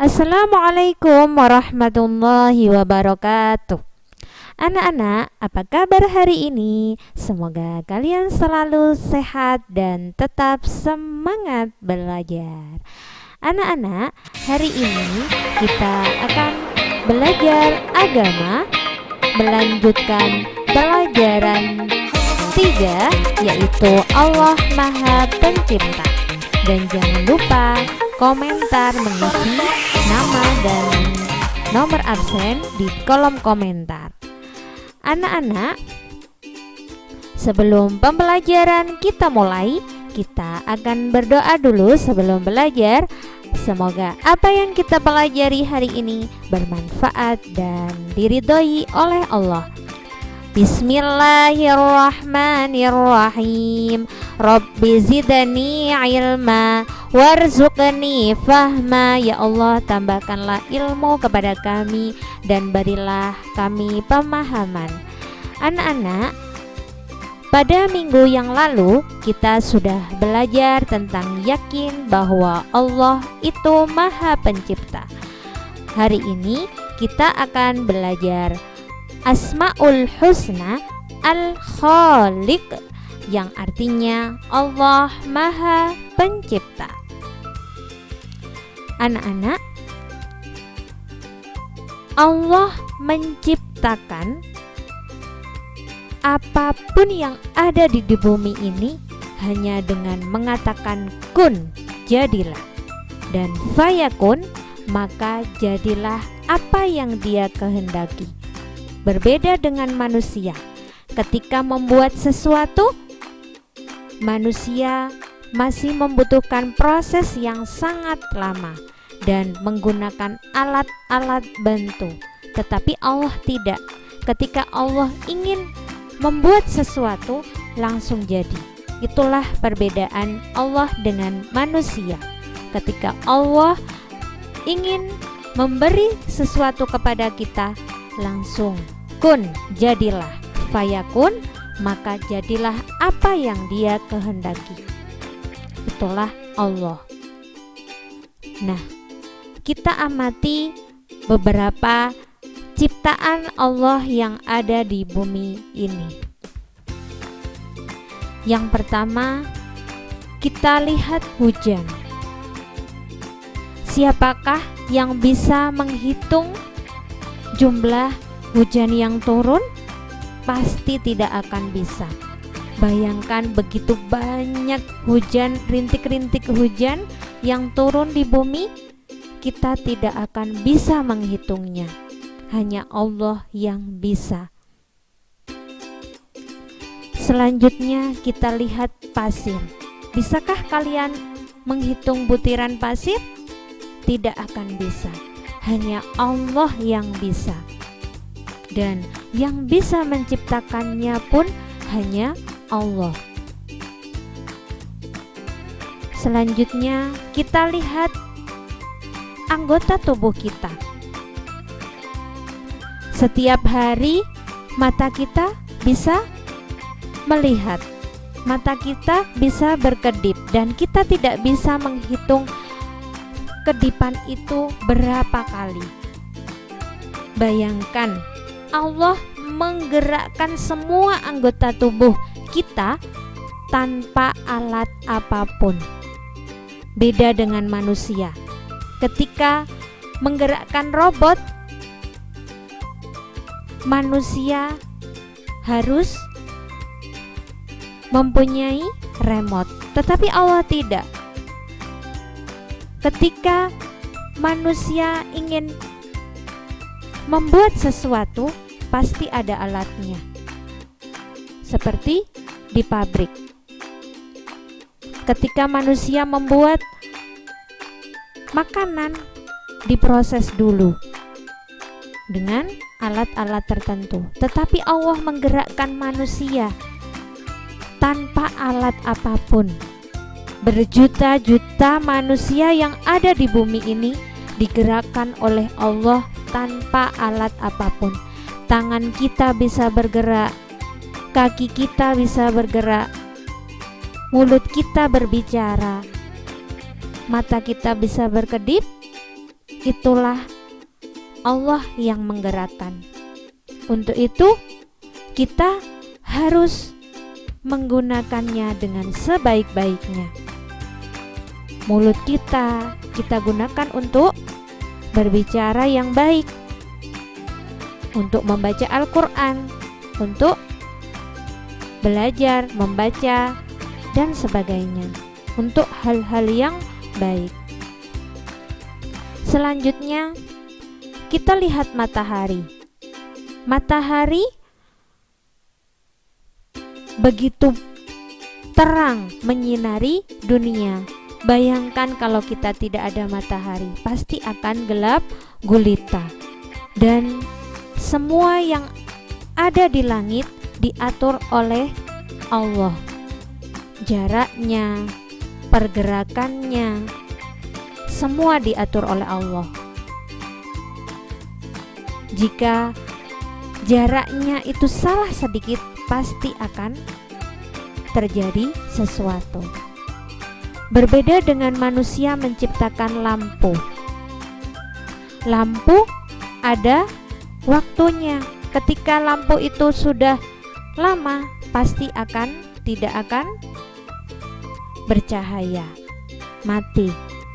Assalamualaikum warahmatullahi wabarakatuh. Anak-anak, apa kabar hari ini? Semoga kalian selalu sehat dan tetap semangat belajar. Anak-anak, hari ini kita akan belajar agama, melanjutkan pelajaran 3, yaitu Allah Maha Pencipta. Dan jangan lupa komentar mengisi nama dan nomor absen di kolom komentar. Anak-anak, sebelum pembelajaran kita mulai, kita akan berdoa dulu sebelum belajar. Semoga apa yang kita pelajari hari ini bermanfaat dan diridhoi oleh Allah. Bismillahirrahmanirrahim. Rabbi zidni ilma warzuqni fahma. Ya Allah, tambahkanlah ilmu kepada kami dan berilah kami pemahaman. Anak-anak, pada minggu yang lalu kita sudah belajar tentang yakin bahwa Allah itu Maha Pencipta. Hari ini kita akan belajar Asmaul Husna Al-Khaliq, yang artinya Allah Maha Pencipta. Anak-anak, Allah menciptakan apapun yang ada di bumi ini hanya dengan mengatakan kun, jadilah, dan fayakun, maka jadilah apa yang Dia kehendaki. Berbeda dengan manusia, ketika membuat sesuatu, manusia masih membutuhkan proses yang sangat lama dan menggunakan alat-alat bantu. Tetapi Allah tidak. Ketika Allah ingin membuat sesuatu, langsung jadi. Itulah perbedaan Allah dengan manusia. Ketika Allah ingin memberi sesuatu kepada kita, langsung kun, jadilah, fayakun, maka jadilah apa yang Dia kehendaki. Itulah Allah. Nah, kita amati beberapa ciptaan Allah yang ada di bumi ini. Yang pertama, kita lihat hujan. Siapakah yang bisa menghitung jumlah hujan yang turun? Pasti tidak akan bisa. Bayangkan begitu banyak hujan, rintik-rintik hujan yang turun di bumi, kita tidak akan bisa menghitungnya. Hanya Allah yang bisa. Selanjutnya kita lihat pasir. Bisakah kalian menghitung butiran pasir? Tidak akan bisa. Hanya Allah yang bisa. Dan yang bisa menciptakannya pun hanya Allah. Selanjutnya kita lihat anggota tubuh kita. Setiap hari mata kita bisa melihat, mata kita bisa berkedip, dan kita tidak bisa menghitung kedipan itu berapa kali. Bayangkan Allah menggerakkan semua anggota tubuh kita tanpa alat apapun. Beda dengan manusia. Ketika menggerakkan robot, manusia harus mempunyai remote, tetapi Allah tidak. Ketika manusia ingin membuat sesuatu, pasti ada alatnya. Seperti di pabrik. Ketika manusia membuat makanan, diproses dulu dengan alat-alat tertentu. Tetapi Allah menggerakkan manusia tanpa alat apapun. Berjuta-juta manusia yang ada di bumi ini digerakkan oleh Allah tanpa alat apapun. Tangan kita bisa bergerak, kaki kita bisa bergerak, mulut kita berbicara, mata kita bisa berkedip, itulah Allah yang menggerakkan. Untuk itu kita harus menggunakannya dengan sebaik-baiknya. Mulut kita gunakan untuk berbicara yang baik, untuk membaca Al-Quran, untuk belajar, membaca, dan sebagainya, untuk hal-hal yang baik. Selanjutnya kita lihat matahari. Matahari begitu terang menyinari dunia. Bayangkan kalau kita tidak ada matahari, pasti akan gelap gulita. Dan semua yang ada di langit diatur oleh Allah. Jaraknya, pergerakannya, semua diatur oleh Allah. Jika jaraknya itu salah sedikit, pasti akan terjadi sesuatu. Berbeda dengan manusia menciptakan lampu. Lampu ada waktunya. Ketika lampu itu sudah lama, pasti tidak akan bercahaya, mati.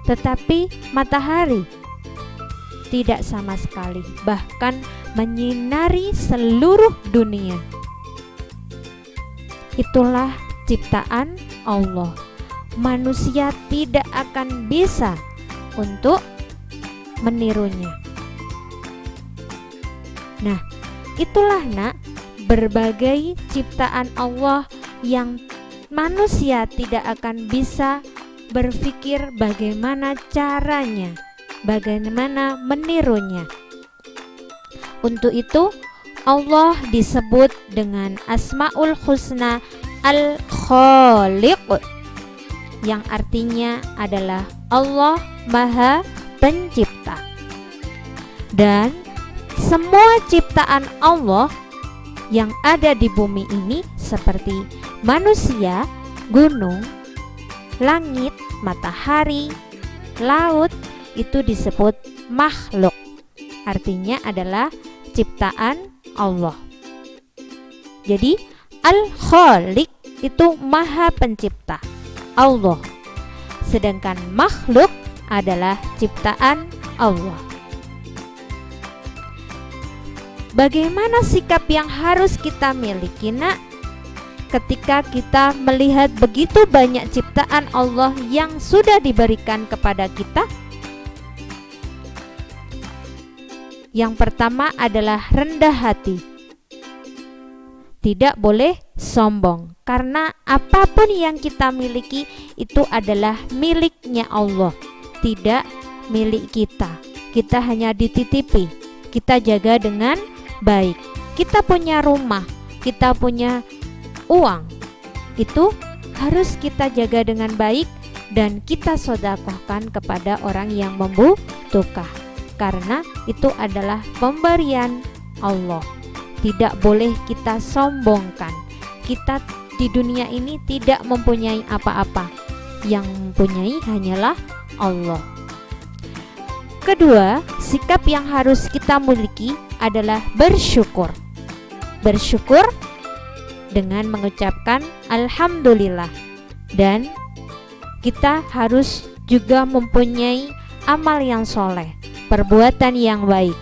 Tetapi matahari tidak sama sekali, bahkan menyinari seluruh dunia. Itulah ciptaan Allah. Manusia tidak akan bisa untuk menirunya. Nah, itulah berbagai ciptaan Allah yang manusia tidak akan bisa berpikir bagaimana caranya, bagaimana menirunya. Untuk itu Allah disebut dengan Asmaul Husna Al-Khaliq, yang artinya adalah Allah Maha Pencipta. Dan semua ciptaan Allah yang ada di bumi ini seperti manusia, gunung, langit, matahari, laut, itu disebut makhluk. Artinya adalah ciptaan Allah. Jadi Al-Khaliq itu Maha Pencipta, Allah. Sedangkan makhluk adalah ciptaan Allah. Bagaimana sikap yang harus kita miliki, ketika kita melihat begitu banyak ciptaan Allah yang sudah diberikan kepada kita? Yang pertama adalah rendah hati. Tidak boleh sombong, karena apapun yang kita miliki itu adalah miliknya Allah, tidak milik kita. Kita hanya dititipi, kita jaga dengan baik. Kita punya rumah, kita punya uang, itu harus kita jaga dengan baik dan kita sedekahkan kepada orang yang membutuhkan, karena itu adalah pemberian Allah. Tidak boleh kita sombongkan. Kita di dunia ini tidak mempunyai apa-apa, yang mempunyai hanyalah Allah. Kedua, sikap yang harus kita miliki adalah bersyukur. Bersyukur dengan mengucapkan Alhamdulillah. Dan kita harus juga mempunyai amal yang soleh, perbuatan yang baik.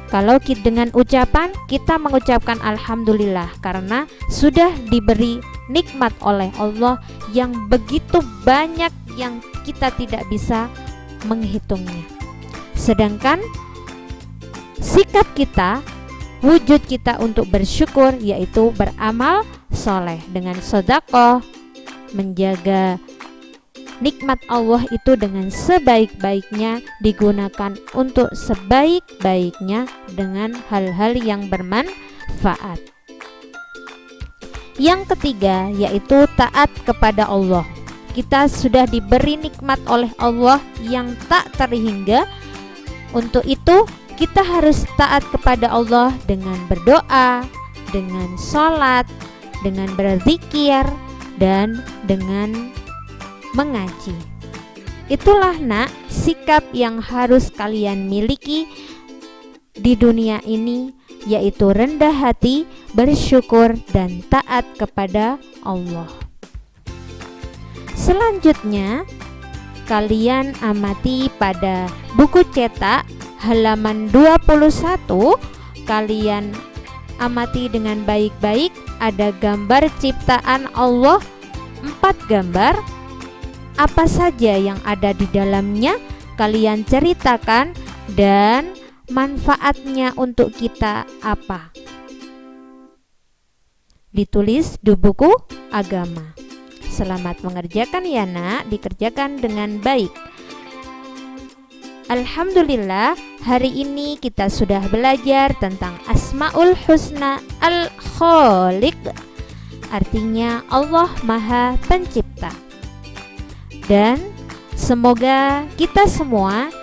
Kalau dengan ucapan kita mengucapkan Alhamdulillah karena sudah diberi nikmat oleh Allah yang begitu banyak yang kita tidak bisa menghitungnya. Sedangkan sikap kita, wujud kita untuk bersyukur yaitu beramal soleh dengan sedekah, menjaga nikmat Allah itu dengan sebaik-baiknya, digunakan untuk sebaik-baiknya dengan hal-hal yang bermanfaat. Yang ketiga yaitu taat kepada Allah. Kita sudah diberi nikmat oleh Allah yang tak terhingga. Untuk itu kita harus taat kepada Allah dengan berdoa, dengan sholat, dengan berzikir, dan dengan mengaji. Itulah nak sikap yang harus kalian miliki di dunia ini, yaitu rendah hati, bersyukur, dan taat kepada Allah. Selanjutnya, kalian amati pada buku cetak halaman 21. Kalian amati dengan baik-baik, ada gambar ciptaan Allah, 4 gambar. Apa saja yang ada di dalamnya kalian ceritakan, dan manfaatnya untuk kita apa. Ditulis di buku agama. Selamat mengerjakan ya nak, dikerjakan dengan baik. Alhamdulillah, hari ini kita sudah belajar tentang Asmaul Husna Al-Khaliq, artinya Allah Maha Pencipta. Dan semoga kita semua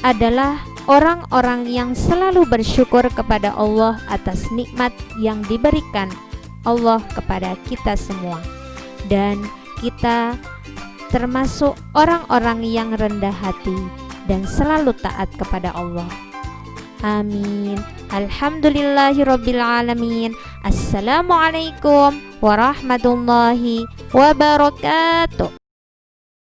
adalah orang-orang yang selalu bersyukur kepada Allah atas nikmat yang diberikan Allah kepada kita semua, dan kita termasuk orang-orang yang rendah hati dan selalu taat kepada Allah. Amin. Alhamdulillahirabbil alamin. Assalamualaikum warahmatullahi wabarakatuh.